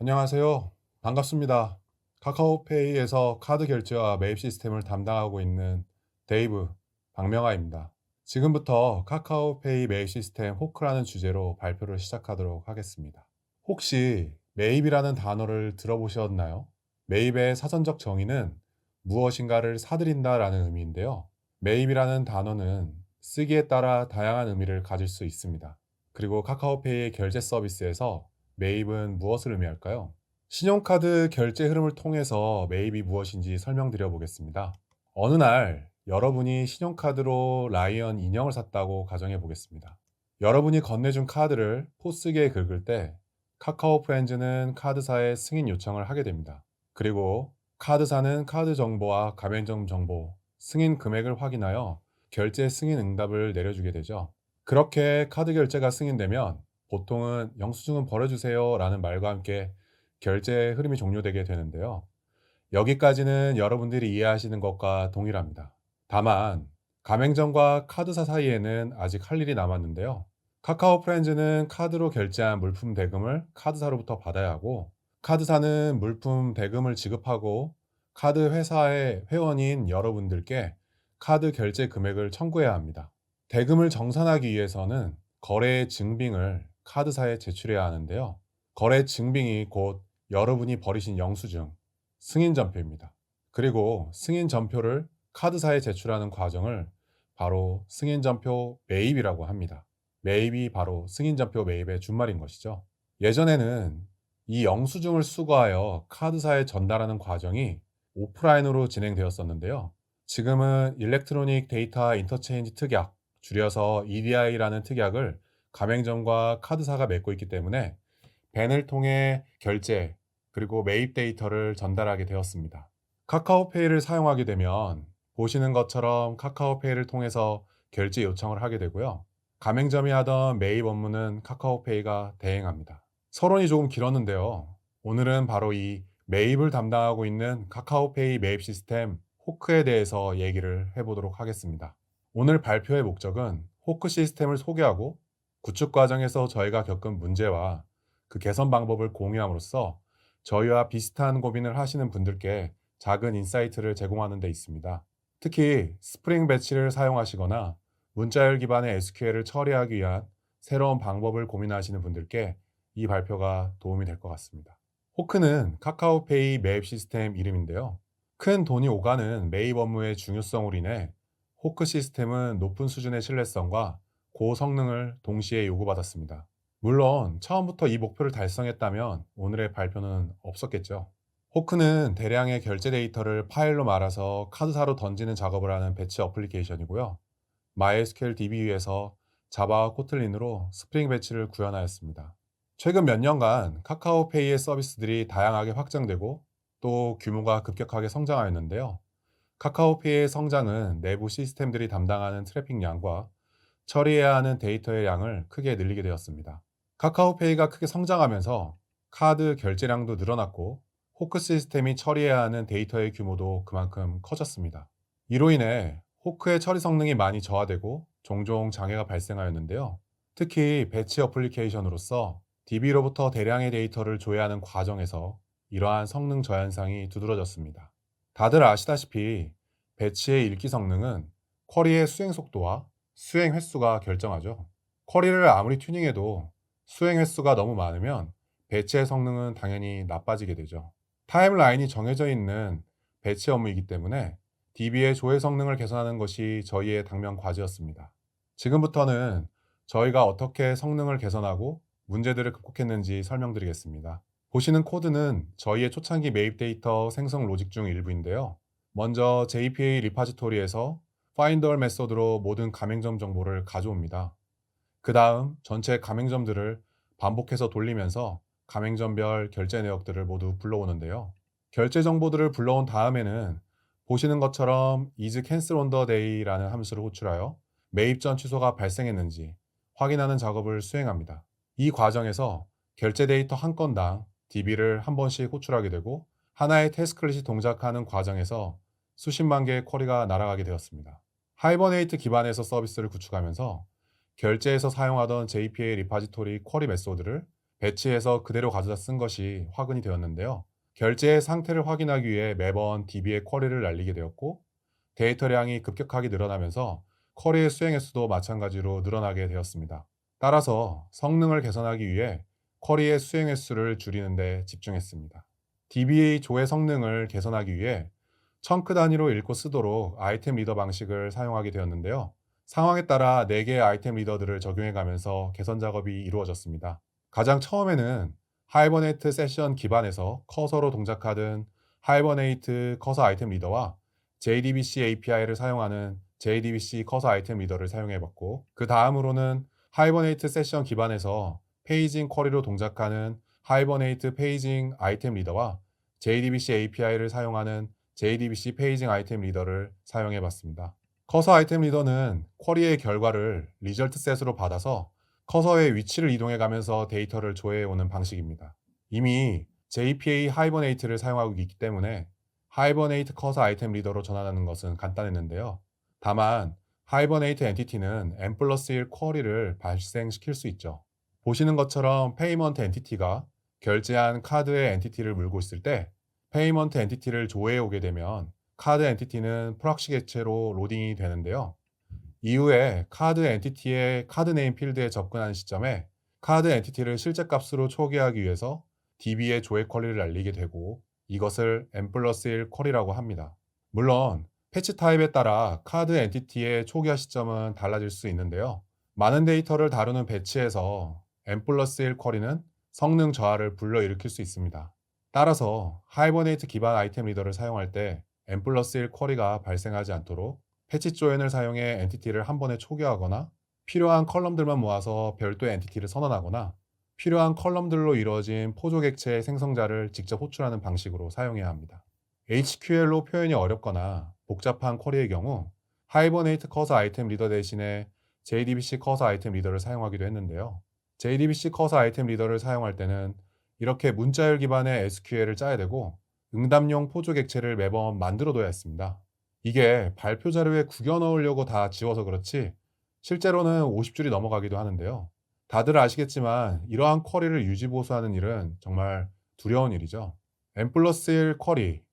안녕하세요. 반갑습니다. 카카오페이에서 카드 결제와 매입 시스템을 담당하고 있는 데이브 박명아입니다. 지금부터 카카오페이 매입 시스템 호크라는 주제로 발표를 시작하도록 하겠습니다. 혹시 매입이라는 단어를 들어보셨나요? 매입의 사전적 정의는 무엇인가를 사들인다라는 의미인데요. 매입이라는 단어는 쓰기에 따라 다양한 의미를 가질 수 있습니다. 그리고 카카오페이의 결제 서비스에서 매입은 무엇을 의미할까요? 신용카드 결제 흐름을 통해서 매입이 무엇인지 설명드려 보겠습니다. 어느 날 여러분이 신용카드로 라이언 인형을 샀다고 가정해 보겠습니다. 여러분이 건네준 카드를 포스기에 긁을 때 카카오 프렌즈는 카드사에 승인 요청을 하게 됩니다. 그리고 카드사는 카드 정보와 가맹점 정보, 승인 금액을 확인하여 결제 승인 응답을 내려주게 되죠. 그렇게 카드 결제가 승인되면 보통은 영수증은 버려주세요 라는 말과 함께 결제 흐름이 종료되게 되는데요. 여기까지는 여러분들이 이해하시는 것과 동일합니다. 다만 가맹점과 카드사 사이에는 아직 할 일이 남았는데요. 카카오 프렌즈는 카드로 결제한 물품 대금을 카드사로부터 받아야 하고, 카드사는 물품 대금을 지급하고 카드 회사의 회원인 여러분들께 카드 결제 금액을 청구해야 합니다. 대금을 정산하기 위해서는 거래 증빙을 카드사에 제출해야 하는데요. 거래 증빙이 곧 여러분이 버리신 영수증, 승인 전표입니다. 그리고 승인 전표를 카드사에 제출하는 과정을 바로 승인 전표 매입이라고 합니다. 매입이 바로 승인 전표 매입의 준말인 것이죠. 예전에는 이 영수증을 수거하여 카드사에 전달하는 과정이 오프라인으로 진행되었었는데요. 지금은 일렉트로닉 데이터 인터체인지 특약, 줄여서 EDI라는 특약을 가맹점과 카드사가 맺고 있기 때문에 벤을 통해 결제, 그리고 매입 데이터를 전달하게 되었습니다. 카카오페이를 사용하게 되면 보시는 것처럼 카카오페이를 통해서 결제 요청을 하게 되고요. 가맹점이 하던 매입 업무는 카카오페이가 대행합니다. 서론이 조금 길었는데요. 오늘은 바로 이 매입을 담당하고 있는 카카오페이 매입 시스템 호크에 대해서 얘기를 해보도록 하겠습니다. 오늘 발표의 목적은 호크 시스템을 소개하고 구축 과정에서 저희가 겪은 문제와 그 개선 방법을 공유함으로써 저희와 비슷한 고민을 하시는 분들께 작은 인사이트를 제공하는 데 있습니다. 특히 스프링 배치를 사용하시거나 문자열 기반의 SQL을 처리하기 위한 새로운 방법을 고민하시는 분들께 이 발표가 도움이 될 것 같습니다. 호크는 카카오페이 매입 시스템 이름인데요. 큰 돈이 오가는 매입 업무의 중요성으로 인해 호크 시스템은 높은 수준의 신뢰성과 고성능을 동시에 요구받았습니다. 물론 처음부터 이 목표를 달성했다면 오늘의 발표는 없었겠죠. 호크는 대량의 결제 데이터를 파일로 말아서 카드사로 던지는 작업을 하는 배치 어플리케이션이고요. MySQL DB 위에서 자바와 코틀린으로 스프링 배치를 구현하였습니다. 최근 몇 년간 카카오페이의 서비스들이 다양하게 확장되고 또 규모가 급격하게 성장하였는데요. 카카오페이의 성장은 내부 시스템들이 담당하는 트래픽 양과 처리해야 하는 데이터의 양을 크게 늘리게 되었습니다. 카카오페이가 크게 성장하면서 카드 결제량도 늘어났고 호크 시스템이 처리해야 하는 데이터의 규모도 그만큼 커졌습니다. 이로 인해 호크의 처리 성능이 많이 저하되고 종종 장애가 발생하였는데요. 특히 배치 어플리케이션으로서 DB로부터 대량의 데이터를 조회하는 과정에서 이러한 성능 저현상이 두드러졌습니다. 다들 아시다시피 배치의 읽기 성능은 쿼리의 수행 속도와 수행 횟수가 결정하죠. 쿼리를 아무리 튜닝해도 수행 횟수가 너무 많으면 배치의 성능은 당연히 나빠지게 되죠. 타임라인이 정해져 있는 배치 업무이기 때문에 DB의 조회 성능을 개선하는 것이 저희의 당면 과제였습니다. 지금부터는 저희가 어떻게 성능을 개선하고 문제들을 극복했는지 설명드리겠습니다. 보시는 코드는 저희의 초창기 매입 데이터 생성 로직 중 일부인데요. 먼저 JPA 리파지토리에서 파인더 메소드로 모든 가맹점 정보를 가져옵니다. 그 다음 전체 가맹점들을 반복해서 돌리면서 가맹점별 결제 내역들을 모두 불러오는데요. 결제 정보들을 불러온 다음에는 보시는 것처럼 is cancel on the day라는 함수를 호출하여 매입 전 취소가 발생했는지 확인하는 작업을 수행합니다. 이 과정에서 결제 데이터 한 건당 DB를 한 번씩 호출하게 되고 하나의 태스클릿이 동작하는 과정에서 수십만 개의 쿼리가 날아가게 되었습니다. 하이버네이트 기반에서 서비스를 구축하면서 결제에서 사용하던 JPA 리파지토리 쿼리 메소드를 배치해서 그대로 가져다 쓴 것이 화근이 되었는데요. 결제의 상태를 확인하기 위해 매번 DB의 쿼리를 날리게 되었고, 데이터량이 급격하게 늘어나면서 쿼리의 수행 횟수도 마찬가지로 늘어나게 되었습니다. 따라서 성능을 개선하기 위해 쿼리의 수행 횟수를 줄이는 데 집중했습니다. DB의 조회 성능을 개선하기 위해 청크 단위로 읽고 쓰도록 아이템 리더 방식을 사용하게 되었는데요. 상황에 따라 4개의 아이템 리더들을 적용해 가면서 개선 작업이 이루어졌습니다. 가장 처음에는 하이버네이트 세션 기반에서 커서로 동작하던 하이버네이트 커서 아이템 리더와 JDBC API를 사용하는 JDBC 커서 아이템 리더를 사용해 봤고, 그 다음으로는 하이버네이트 세션 기반에서 페이징 쿼리로 동작하는 하이버네이트 페이징 아이템 리더와 JDBC API를 사용하는 JDBC 페이징 아이템 리더를 사용해 봤습니다. 커서 아이템 리더는 쿼리의 결과를 리절트 셋으로 받아서 커서의 위치를 이동해 가면서 데이터를 조회해 오는 방식입니다. 이미 JPA 하이버네이트를 사용하고 있기 때문에 하이버네이트 커서 아이템 리더로 전환하는 것은 간단했는데요. 다만 하이버네이트 엔티티는 n+1 쿼리를 발생시킬 수 있죠. 보시는 것처럼 페이먼트 엔티티가 결제한 카드의 엔티티를 물고 있을 때 페이먼트 엔티티를 조회해 오게 되면 카드 엔티티는 프록시 객체로 로딩이 되는데요. 이후에 카드 엔티티의 카드 네임 필드에 접근하는 시점에 카드 엔티티를 실제 값으로 초기화하기 위해서 DB의 조회 쿼리를 날리게 되고, 이것을 n+1 쿼리라고 합니다. 물론 패치 타입에 따라 카드 엔티티의 초기화 시점은 달라질 수 있는데요. 많은 데이터를 다루는 배치에서 n+1 쿼리는 성능 저하를 불러일으킬 수 있습니다. 따라서 하이버네이트 기반 아이템 리더를 사용할 때 n+1 쿼리가 발생하지 않도록 패치 조인을 사용해 엔티티를 한 번에 초기화하거나, 필요한 컬럼들만 모아서 별도의 엔티티를 선언하거나, 필요한 컬럼들로 이루어진 포조 객체의 생성자를 직접 호출하는 방식으로 사용해야 합니다. HQL로 표현이 어렵거나 복잡한 쿼리의 경우 하이버네이트 커서 아이템 리더 대신에 JDBC 커서 아이템 리더를 사용하기도 했는데요. JDBC 커서 아이템 리더를 사용할 때는 이렇게 문자열 기반의 SQL을 짜야 되고, 응답용 포조 객체를 매번 만들어둬야 했습니다. 이게 발표 자료에 구겨 넣으려고 다 지워서 그렇지 실제로는 50줄이 넘어가기도 하는데요. 다들 아시겠지만 이러한 쿼리를 유지 보수하는 일은 정말 두려운 일이죠. n+1 쿼리,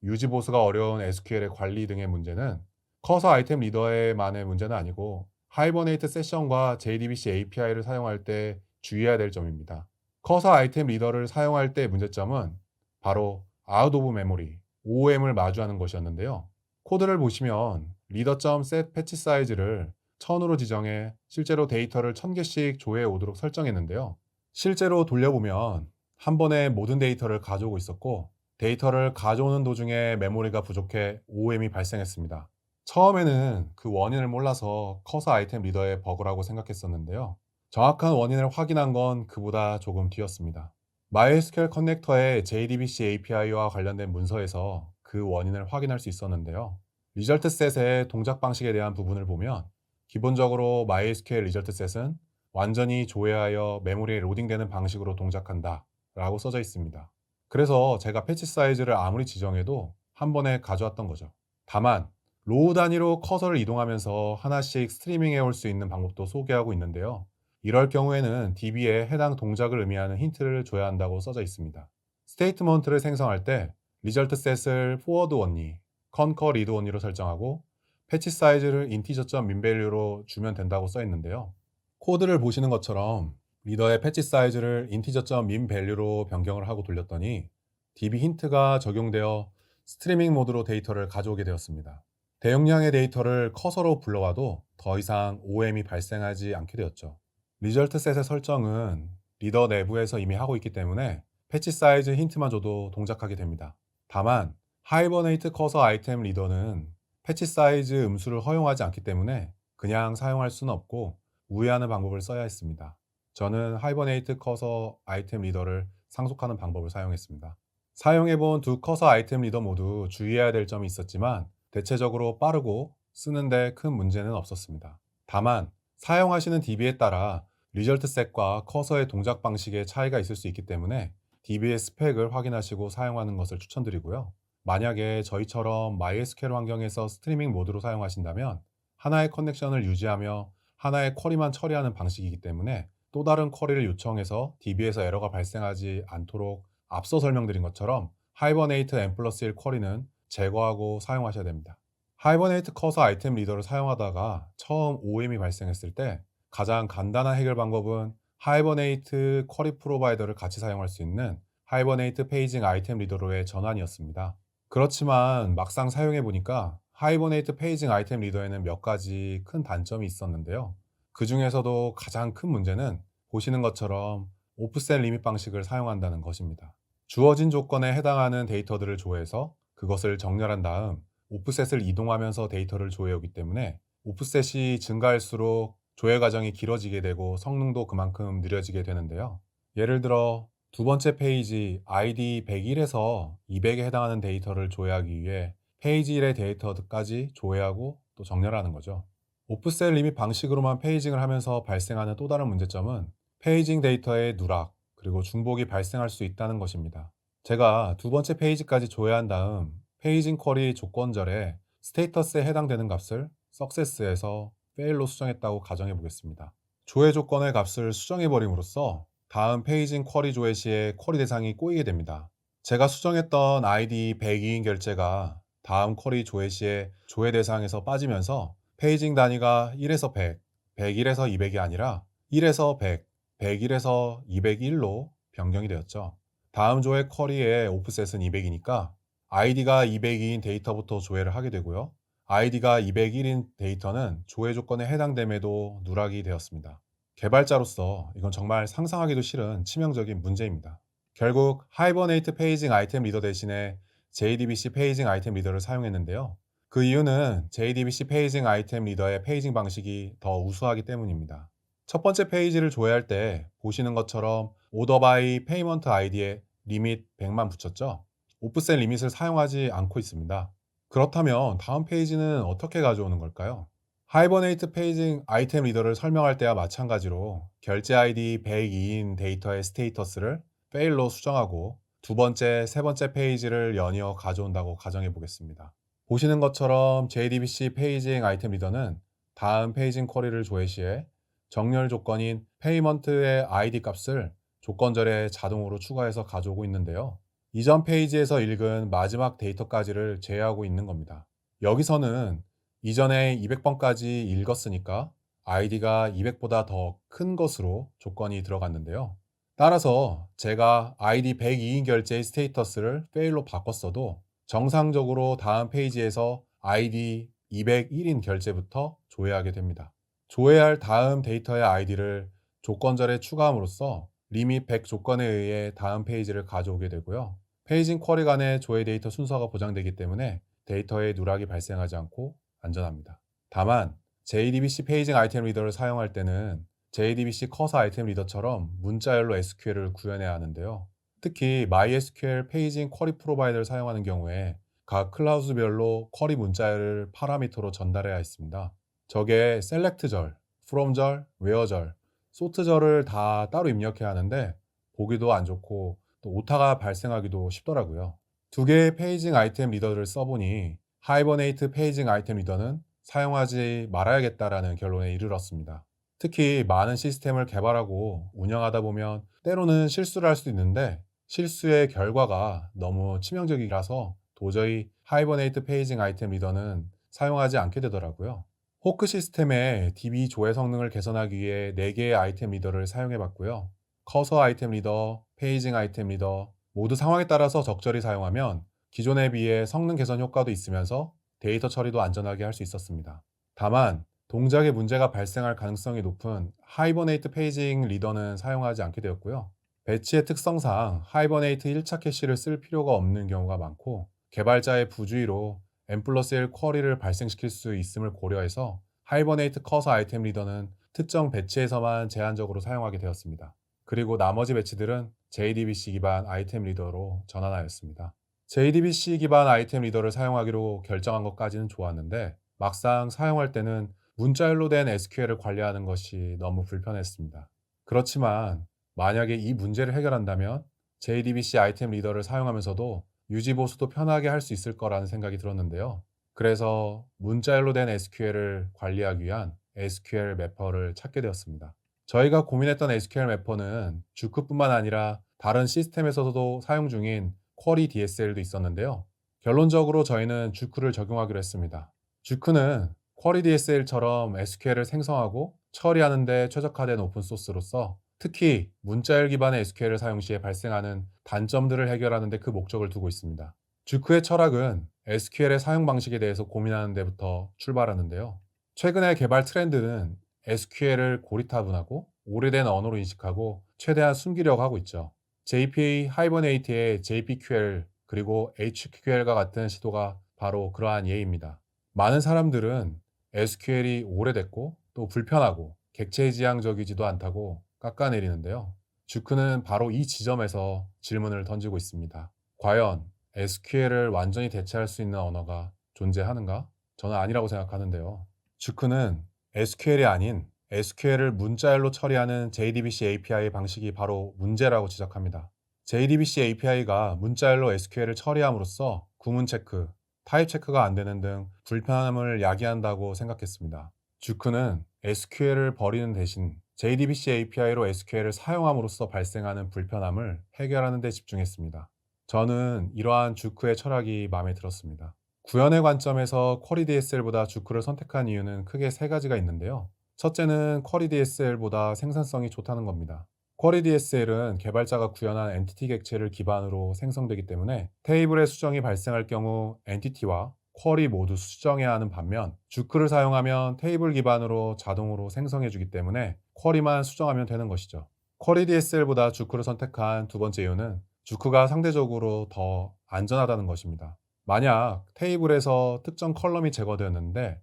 유지 보수가 어려운 SQL의 관리 등의 문제는 커서 아이템 리더의만의 문제는 아니고 하이버네이트 세션과 JDBC API를 사용할 때 주의해야 될 점입니다. 커서 아이템 리더를 사용할 때 문제점은 바로 out of memory, OOM을 마주하는 것이었는데요. 코드를 보시면 reader.set 패치 사이즈를 1000으로 지정해 실제로 데이터를 1000개씩 조회해 오도록 설정했는데요. 실제로 돌려보면 한 번에 모든 데이터를 가져오고 있었고, 데이터를 가져오는 도중에 메모리가 부족해 OOM이 발생했습니다. 처음에는 그 원인을 몰라서 커서 아이템 리더의 버그라고 생각했었는데요. 정확한 원인을 확인한 건 그보다 조금 뒤였습니다. MySQL 커넥터의 JDBC API와 관련된 문서에서 그 원인을 확인할 수 있었는데요. 리절트 셋의 동작 방식에 대한 부분을 보면 기본적으로 MySQL 리절트 셋은 완전히 조회하여 메모리에 로딩되는 방식으로 동작한다 라고 써져 있습니다. 그래서 제가 패치 사이즈를 아무리 지정해도 한 번에 가져왔던 거죠. 다만 로우 단위로 커서를 이동하면서 하나씩 스트리밍해 올 수 있는 방법도 소개하고 있는데요. 이럴 경우에는 DB에 해당 동작을 의미하는 힌트를 줘야 한다고 써져 있습니다. 스테이트먼트를 생성할 때 리절트 셋을 forward only, concur read only로 설정하고 패치 사이즈를 integer.minvalue로 주면 된다고 써 있는데요. 코드를 보시는 것처럼 리더의 패치 사이즈를 integer.minvalue로 변경을 하고 돌렸더니 DB 힌트가 적용되어 스트리밍 모드로 데이터를 가져오게 되었습니다. 대용량의 데이터를 커서로 불러와도 더 이상 OOM이 발생하지 않게 되었죠. 리절트 셋의 설정은 리더 내부에서 이미 하고 있기 때문에 패치 사이즈 힌트만 줘도 동작하게 됩니다. 다만 하이버네이트 커서 아이템 리더는 패치 사이즈 음수를 허용하지 않기 때문에 그냥 사용할 수는 없고 우회하는 방법을 써야 했습니다. 저는 하이버네이트 커서 아이템 리더를 상속하는 방법을 사용했습니다. 사용해본 두 커서 아이템 리더 모두 주의해야 될 점이 있었지만 대체적으로 빠르고 쓰는데 큰 문제는 없었습니다. 다만 사용하시는 DB에 따라 리절트 셋과 커서의 동작 방식에 차이가 있을 수 있기 때문에 DB의 스펙을 확인하시고 사용하는 것을 추천드리고요. 만약에 저희처럼 MySQL 환경에서 스트리밍 모드로 사용하신다면 하나의 커넥션을 유지하며 하나의 쿼리만 처리하는 방식이기 때문에 또 다른 쿼리를 요청해서 DB에서 에러가 발생하지 않도록 앞서 설명드린 것처럼 하이버네이트 n+1 쿼리는 제거하고 사용하셔야 됩니다. 하이버네이트 커서 아이템 리더를 사용하다가 처음 OM이 발생했을 때 가장 간단한 해결 방법은 하이버네이트 쿼리 프로바이더를 같이 사용할 수 있는 하이버네이트 페이징 아이템 리더로의 전환이었습니다. 그렇지만 막상 사용해 보니까 하이버네이트 페이징 아이템 리더에는 몇 가지 큰 단점이 있었는데요. 그 중에서도 가장 큰 문제는 보시는 것처럼 오프셋 리밋 방식을 사용한다는 것입니다. 주어진 조건에 해당하는 데이터들을 조회해서 그것을 정렬한 다음 오프셋을 이동하면서 데이터를 조회하기 때문에 오프셋이 증가할수록 조회 과정이 길어지게 되고 성능도 그만큼 느려지게 되는데요. 예를 들어 두 번째 페이지 ID 101에서 200에 해당하는 데이터를 조회하기 위해 페이지 1의 데이터까지 조회하고 또 정렬하는 거죠. 오프셋 리밋 방식으로만 페이징을 하면서 발생하는 또 다른 문제점은 페이징 데이터의 누락, 그리고 중복이 발생할 수 있다는 것입니다. 제가 두 번째 페이지까지 조회한 다음 페이징 쿼리 조건절에 스테이터스에 해당되는 값을 success에서 fail로 수정했다고 가정해 보겠습니다. 조회 조건의 값을 수정해 버림으로써 다음 페이징 쿼리 조회 시에 쿼리 대상이 꼬이게 됩니다. 제가 수정했던 ID 102인 결제가 다음 쿼리 조회 시에 조회 대상에서 빠지면서 페이징 단위가 1에서 100, 101에서 200이 아니라 1에서 100, 101에서 201로 변경이 되었죠. 다음 조회 쿼리의 오프셋은 200이니까 ID가 202인 데이터부터 조회를 하게 되고요. ID가 201인 데이터는 조회 조건에 해당됨에도 누락이 되었습니다. 개발자로서 이건 정말 상상하기도 싫은 치명적인 문제입니다. 결국 하이버네이트 페이징 아이템 리더 대신에 JDBC 페이징 아이템 리더를 사용했는데요. 그 이유는 JDBC 페이징 아이템 리더의 페이징 방식이 더 우수하기 때문입니다. 첫 번째 페이지를 조회할 때 보시는 것처럼 오더 바이 페이먼트 아이디에 리밋 100만 붙였죠. 오프셋 리밋을 사용하지 않고 있습니다. 그렇다면 다음 페이지는 어떻게 가져오는 걸까요? 하이버네이트 페이징 아이템 리더를 설명할 때와 마찬가지로 결제 아이디 102인 데이터의 스테이터스를 fail로 수정하고 두 번째, 세 번째 페이지를 연이어 가져온다고 가정해 보겠습니다. 보시는 것처럼 JDBC 페이징 아이템 리더는 다음 페이징 쿼리를 조회 시에 정렬 조건인 페이먼트의 ID 값을 조건절에 자동으로 추가해서 가져오고 있는데요. 이전 페이지에서 읽은 마지막 데이터까지를 제외하고 있는 겁니다. 여기서는 이전에 200번까지 읽었으니까 ID가 200보다 더 큰 것으로 조건이 들어갔는데요. 따라서 제가 ID 102인 결제의 스테이터스를 fail로 바꿨어도 정상적으로 다음 페이지에서 ID 201인 결제부터 조회하게 됩니다. 조회할 다음 데이터의 ID를 조건절에 추가함으로써 리밋 100 조건에 의해 다음 페이지를 가져오게 되고요. 페이징 쿼리 간의 조회 데이터 순서가 보장되기 때문에 데이터에 누락이 발생하지 않고 안전합니다. 다만 JDBC 페이징 아이템 리더를 사용할 때는 JDBC 커서 아이템 리더처럼 문자열로 SQL을 구현해야 하는데요. 특히 MySQL 페이징 쿼리 프로바이더를 사용하는 경우에 각 클라우드별로 쿼리 문자열을 파라미터로 전달해야 했습니다. 저게 select절, from절, where절, sort절을 다 따로 입력해야 하는데 보기도 안 좋고 또 오타가 발생하기도 쉽더라고요. 두 개의 페이징 아이템 리더를 써보니 하이버네이트 페이징 아이템 리더는 사용하지 말아야겠다라는 결론에 이르렀습니다. 특히 많은 시스템을 개발하고 운영하다 보면 때로는 실수를 할 수도 있는데 실수의 결과가 너무 치명적이라서 도저히 하이버네이트 페이징 아이템 리더는 사용하지 않게 되더라고요. 호크 시스템의 DB 조회 성능을 개선하기 위해 4개의 아이템 리더를 사용해 봤고요. 커서 아이템 리더, 페이징 아이템 리더 모두 상황에 따라서 적절히 사용하면 기존에 비해 성능 개선 효과도 있으면서 데이터 처리도 안전하게 할 수 있었습니다. 다만 동작에 문제가 발생할 가능성이 높은 하이버네이트 페이징 리더는 사용하지 않게 되었고요. 배치의 특성상 하이버네이트 1차 캐시를 쓸 필요가 없는 경우가 많고 개발자의 부주의로 n+1 쿼리를 발생시킬 수 있음을 고려해서 하이버네이트 커서 아이템 리더는 특정 배치에서만 제한적으로 사용하게 되었습니다. 그리고 나머지 배치들은 JDBC 기반 아이템 리더로 전환하였습니다. JDBC 기반 아이템 리더를 사용하기로 결정한 것까지는 좋았는데 막상 사용할 때는 문자열로 된 SQL을 관리하는 것이 너무 불편했습니다. 그렇지만 만약에 이 문제를 해결한다면 JDBC 아이템 리더를 사용하면서도 유지 보수도 편하게 할 수 있을 거라는 생각이 들었는데요. 그래서 문자열로 된 SQL을 관리하기 위한 SQL 매퍼를 찾게 되었습니다. 저희가 고민했던 SQL 매퍼는 주크뿐만 아니라 다른 시스템에서도 사용 중인 쿼리 DSL도 있었는데요. 결론적으로 저희는 주크를 적용하기로 했습니다. 주크는 쿼리 DSL처럼 SQL을 생성하고 처리하는 데 최적화된 오픈소스로서 특히 문자열 기반의 SQL을 사용 시에 발생하는 단점들을 해결하는 데 그 목적을 두고 있습니다. 주크의 철학은 SQL의 사용 방식에 대해서 고민하는 데부터 출발하는데요. 최근의 개발 트렌드는 SQL을 고리타분하고 오래된 언어로 인식하고 최대한 숨기려고 하고 있죠. JPA 하이버네이트의 JPQL 그리고 HQL과 같은 시도가 바로 그러한 예입니다. 많은 사람들은 SQL이 오래됐고 또 불편하고 객체지향적이지도 않다고 깎아내리는데요. 주크는 바로 이 지점에서 질문을 던지고 있습니다. 과연 SQL을 완전히 대체할 수 있는 언어가 존재하는가? 저는 아니라고 생각하는데요. 주크는 SQL이 아닌 SQL을 문자열로 처리하는 JDBC API 방식이 바로 문제라고 지적합니다. JDBC API가 문자열로 SQL을 처리함으로써 구문 체크, 타입 체크가 안 되는 등 불편함을 야기한다고 생각했습니다. 주크는 SQL을 버리는 대신 JDBC API로 SQL을 사용함으로써 발생하는 불편함을 해결하는 데 집중했습니다. 저는 이러한 주크의 철학이 마음에 들었습니다. 구현의 관점에서 쿼리 DSL보다 주크를 선택한 이유는 크게 세 가지가 있는데요. 첫째는 쿼리 DSL보다 생산성이 좋다는 겁니다. 쿼리 DSL은 개발자가 구현한 엔티티 객체를 기반으로 생성되기 때문에 테이블의 수정이 발생할 경우 엔티티와 쿼리 모두 수정해야 하는 반면 주크를 사용하면 테이블 기반으로 자동으로 생성해주기 때문에 쿼리만 수정하면 되는 것이죠. 쿼리 DSL보다 주크를 선택한 두 번째 이유는 주크가 상대적으로 더 안전하다는 것입니다. 만약 테이블에서 특정 컬럼이 제거되었는데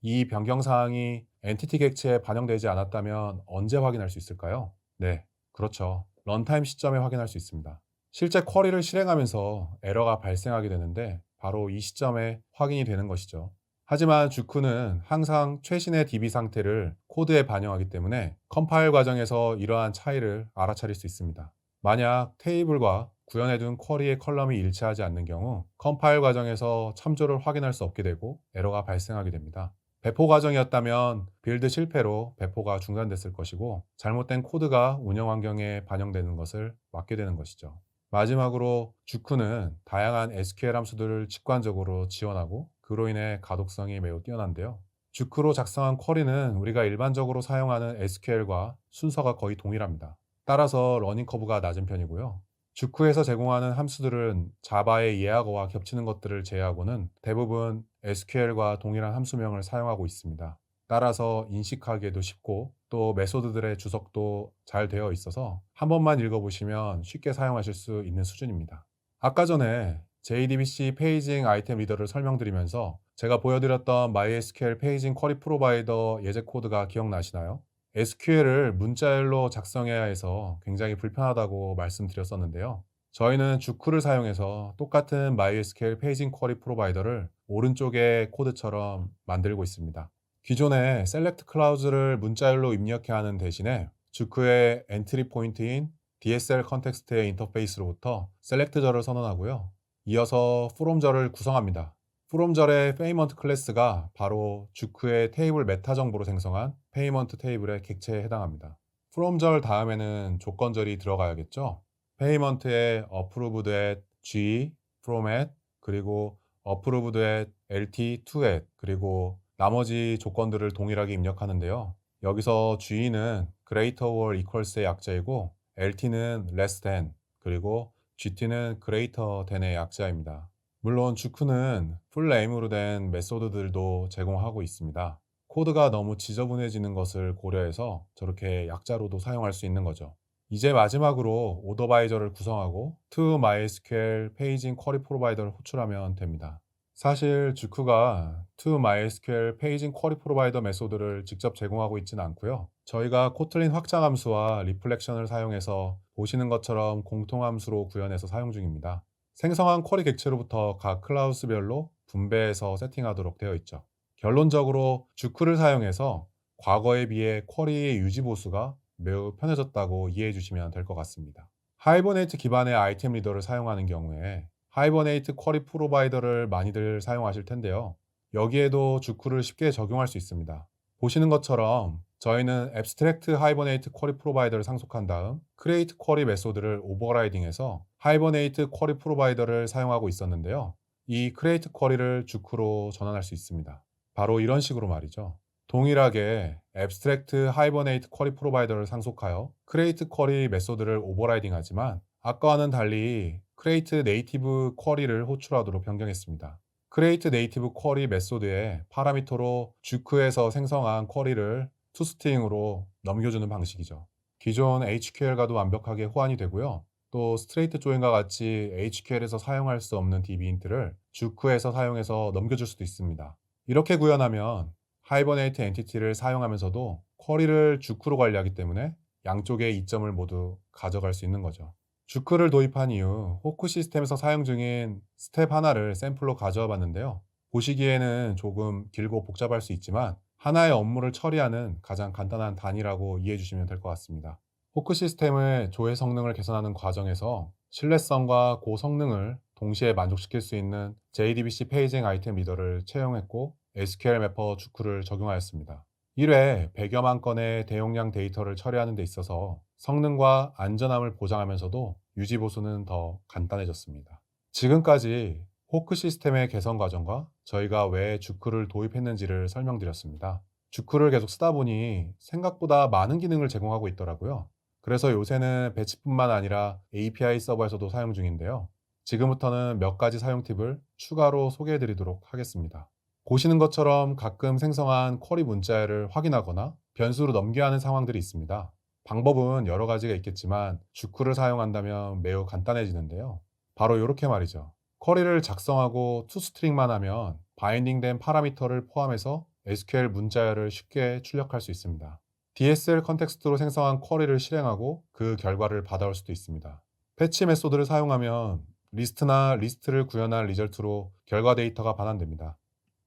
이 변경 사항이 엔티티 객체에 반영되지 않았다면 언제 확인할 수 있을까요? 네, 그렇죠. 런타임 시점에 확인할 수 있습니다. 실제 쿼리를 실행하면서 에러가 발생하게 되는데 바로 이 시점에 확인이 되는 것이죠. 하지만 주크는 항상 최신의 DB 상태를 코드에 반영하기 때문에 컴파일 과정에서 이러한 차이를 알아차릴 수 있습니다. 만약 테이블과 구현해둔 쿼리의 컬럼이 일치하지 않는 경우 컴파일 과정에서 참조를 확인할 수 없게 되고 에러가 발생하게 됩니다. 배포 과정이었다면 빌드 실패로 배포가 중단됐을 것이고 잘못된 코드가 운영 환경에 반영되는 것을 막게 되는 것이죠. 마지막으로 주크는 다양한 SQL 함수들을 직관적으로 지원하고 그로 인해 가독성이 매우 뛰어난데요. 주크로 작성한 쿼리는 우리가 일반적으로 사용하는 SQL과 순서가 거의 동일합니다. 따라서 러닝 커브가 낮은 편이고요. 주크에서 제공하는 함수들은 자바의 예약어와 겹치는 것들을 제외하고는 대부분 SQL과 동일한 함수명을 사용하고 있습니다. 따라서 인식하기에도 쉽고 또 메소드들의 주석도 잘 되어 있어서 한 번만 읽어보시면 쉽게 사용하실 수 있는 수준입니다. 아까 전에 JDBC 페이징 아이템 리더를 설명드리면서 제가 보여드렸던 MySQL 페이징 쿼리 프로바이더 예제 코드가 기억나시나요? SQL을 문자열로 작성해야 해서 굉장히 불편하다고 말씀드렸었는데요. 저희는 주크를 사용해서 똑같은 MySQL 페이징 쿼리 프로바이더를 오른쪽의 코드처럼 만들고 있습니다. 기존의 select clause를 문자열로 입력해야 하는 대신에 주크의 엔트리 포인트인 DSL 컨텍스트의 인터페이스로부터 select절을 선언하고요. 이어서 from절을 구성합니다. from절의 payment 클래스가 바로 주크의 테이블 메타 정보로 생성한 payment 테이블의 객체에 해당합니다. from절 다음에는 조건절이 들어가야겠죠. payment의 approved at g, from at, 그리고 approved at lt, to at, 그리고 나머지 조건들을 동일하게 입력하는데요. 여기서 g는 greater or equals의 약자이고 lt는 less than, 그리고 gt는 greater than의 약자입니다. 물론 주크는 풀네임으로 된 메소드들도 제공하고 있습니다. 코드가 너무 지저분해지는 것을 고려해서 저렇게 약자로도 사용할 수 있는 거죠. 이제 마지막으로 오더바이저를 구성하고 to MySQL 페이징 쿼리 프로바이더를 호출하면 됩니다. 사실 주크가 to MySQL 페이징 쿼리 프로바이더 메소드를 직접 제공하고 있지는 않고요. 저희가 코틀린 확장 함수와 리플렉션을 사용해서 보시는 것처럼 공통함수로 구현해서 사용 중입니다. 생성한 쿼리 객체로부터 각 클라우스별로 분배해서 세팅하도록 되어 있죠. 결론적으로 주크를 사용해서 과거에 비해 쿼리의 유지 보수가 매우 편해졌다고 이해해 주시면 될 것 같습니다. 하이버네이트 기반의 아이템 리더를 사용하는 경우에 하이버네이트 쿼리 프로바이더를 많이들 사용하실 텐데요. 여기에도 주크를 쉽게 적용할 수 있습니다. 보시는 것처럼 저희는 abstract hibernate query provider를 상속한 다음 create query 메소드를 오버라이딩해서 hibernate query provider를 사용하고 있었는데요. 이 create query를 주크로 전환할 수 있습니다. 바로 이런 식으로 말이죠. 동일하게 abstract hibernate query provider를 상속하여 create query 메소드를 오버라이딩하지만 아까와는 달리 create native query를 호출하도록 변경했습니다. create native query 메소드의 파라미터로 주크에서 생성한 쿼리를 toString으로 넘겨주는 방식이죠. 기존 HQL과도 완벽하게 호환이 되고요. 또 스트레이트 조인과 같이 HQL에서 사용할 수 없는 DB인트를 주크에서 사용해서 넘겨줄 수도 있습니다. 이렇게 구현하면 하이버네이트 엔티티를 사용하면서도 쿼리를 주크로 관리하기 때문에 양쪽의 이점을 모두 가져갈 수 있는 거죠. 주크를 도입한 이후 호크 시스템에서 사용 중인 스텝 하나를 샘플로 가져와 봤는데요. 보시기에는 조금 길고 복잡할 수 있지만 하나의 업무를 처리하는 가장 간단한 단위라고 이해해 주시면 될 것 같습니다. 호크 시스템의 조회 성능을 개선하는 과정에서 신뢰성과 고성능을 동시에 만족시킬 수 있는 JDBC 페이징 아이템 리더를 채용했고 SQL 매퍼 주크를 적용하였습니다. 1회 100여만 건의 대용량 데이터를 처리하는 데 있어서 성능과 안전함을 보장하면서도 유지 보수는 더 간단해졌습니다. 지금까지 호크 시스템의 개선 과정과 저희가 왜 주크를 도입했는지를 설명드렸습니다. 주크를 계속 쓰다 보니 생각보다 많은 기능을 제공하고 있더라고요. 그래서 요새는 배치뿐만 아니라 API 서버에서도 사용 중인데요. 지금부터는 몇 가지 사용 팁을 추가로 소개해 드리도록 하겠습니다. 보시는 것처럼 가끔 생성한 쿼리 문자를 확인하거나 변수로 넘겨야 하는 상황들이 있습니다. 방법은 여러 가지가 있겠지만 주크를 사용한다면 매우 간단해지는데요. 바로 이렇게 말이죠. 쿼리를 작성하고 toString만 하면 바인딩된 파라미터를 포함해서 SQL 문자열을 쉽게 출력할 수 있습니다. DSL 컨텍스트로 생성한 쿼리를 실행하고 그 결과를 받아올 수도 있습니다. 패치 메소드를 사용하면 리스트나 리스트를 구현한 리절트로 결과 데이터가 반환됩니다.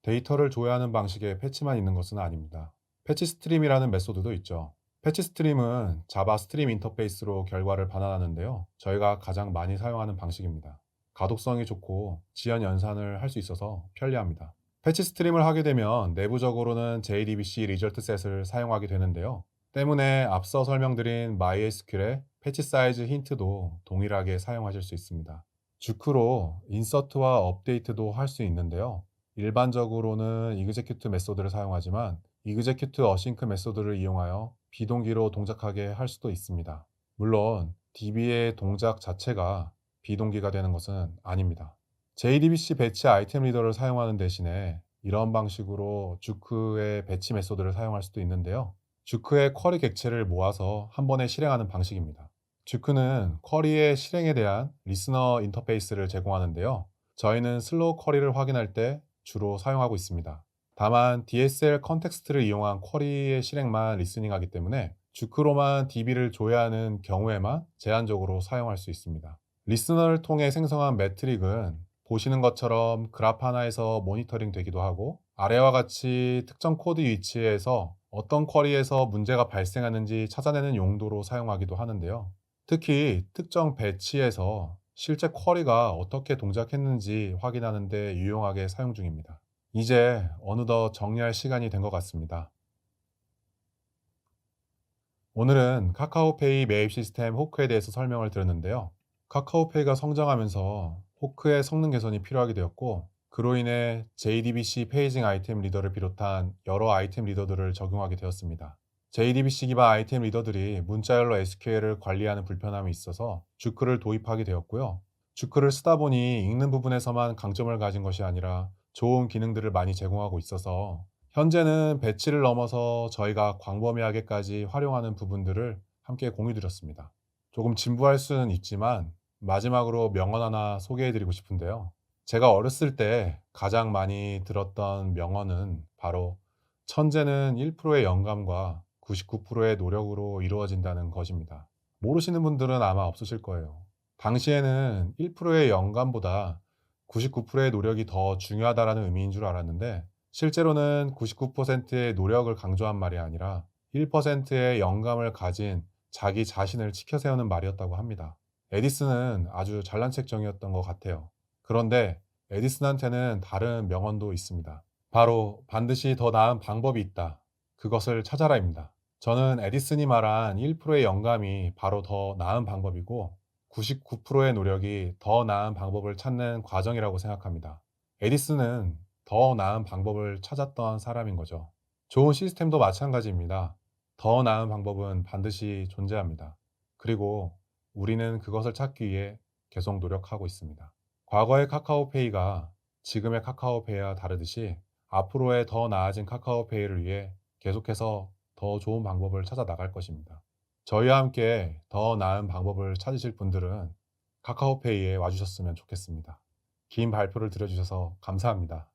데이터를 조회하는 방식에 패치만 있는 것은 아닙니다. 패치 스트림이라는 메소드도 있죠. 패치 스트림은 자바 스트림 인터페이스로 결과를 반환하는데요. 저희가 가장 많이 사용하는 방식입니다. 가독성이 좋고 지연 연산을 할 수 있어서 편리합니다. 패치 스트림을 하게 되면 내부적으로는 JDBC 리절트 셋을 사용하게 되는데요. 때문에 앞서 설명드린 MySQL의 패치 사이즈 힌트도 동일하게 사용하실 수 있습니다. 주크로 인서트와 업데이트도 할 수 있는데요. 일반적으로는 execute 메소드를 사용하지만 execute async 메소드를 이용하여 비동기로 동작하게 할 수도 있습니다. 물론 DB의 동작 자체가 비동기가 되는 것은 아닙니다. JDBC 배치 아이템 리더를 사용하는 대신에 이런 방식으로 주크의 배치 메소드를 사용할 수도 있는데요. 주크의 쿼리 객체를 모아서 한 번에 실행하는 방식입니다. 주크는 쿼리의 실행에 대한 리스너 인터페이스를 제공하는데요. 저희는 슬로우 쿼리를 확인할 때 주로 사용하고 있습니다. 다만 DSL 컨텍스트를 이용한 쿼리의 실행만 리스닝하기 때문에 주크로만 DB를 조회하는 경우에만 제한적으로 사용할 수 있습니다. 리스너를 통해 생성한 매트릭은 보시는 것처럼 그래프 하나에서 모니터링 되기도 하고 아래와 같이 특정 코드 위치에서 어떤 쿼리에서 문제가 발생하는지 찾아내는 용도로 사용하기도 하는데요. 특히 특정 배치에서 실제 쿼리가 어떻게 동작했는지 확인하는 데 유용하게 사용 중입니다. 이제 어느덧 정리할 시간이 된 것 같습니다. 오늘은 카카오페이 매입 시스템 호크에 대해서 설명을 드렸는데요. 카카오페이가 성장하면서 호크의 성능 개선이 필요하게 되었고, 그로 인해 JDBC 페이징 아이템 리더를 비롯한 여러 아이템 리더들을 적용하게 되었습니다. JDBC 기반 아이템 리더들이 문자열로 SQL을 관리하는 불편함이 있어서 주크를 도입하게 되었고요. 주크를 쓰다 보니 읽는 부분에서만 강점을 가진 것이 아니라 좋은 기능들을 많이 제공하고 있어서 현재는 배치를 넘어서 저희가 광범위하게까지 활용하는 부분들을 함께 공유드렸습니다. 조금 진부할 수는 있지만 마지막으로 명언 하나 소개해드리고 싶은데요. 제가 어렸을 때 가장 많이 들었던 명언은 바로 천재는 1%의 영감과 99%의 노력으로 이루어진다는 것입니다. 모르시는 분들은 아마 없으실 거예요. 당시에는 1%의 영감보다 99%의 노력이 더 중요하다는 의미인 줄 알았는데 실제로는 99%의 노력을 강조한 말이 아니라 1%의 영감을 가진 자기 자신을 치켜세우는 말이었다고 합니다. 에디슨은 아주 잘난 척정이었던 것 같아요. 그런데 에디슨한테는 다른 명언도 있습니다. 바로 반드시 더 나은 방법이 있다. 그것을 찾아라입니다. 저는 에디슨이 말한 1%의 영감이 바로 더 나은 방법이고 99%의 노력이 더 나은 방법을 찾는 과정이라고 생각합니다. 에디슨은 더 나은 방법을 찾았던 사람인 거죠. 좋은 시스템도 마찬가지입니다. 더 나은 방법은 반드시 존재합니다. 그리고 우리는 그것을 찾기 위해 계속 노력하고 있습니다. 과거의 카카오페이가 지금의 카카오페이와 다르듯이 앞으로의 더 나아진 카카오페이를 위해 계속해서 더 좋은 방법을 찾아 나갈 것입니다. 저희와 함께 더 나은 방법을 찾으실 분들은 카카오페이에 와주셨으면 좋겠습니다. 긴 발표를 들어주셔서 감사합니다.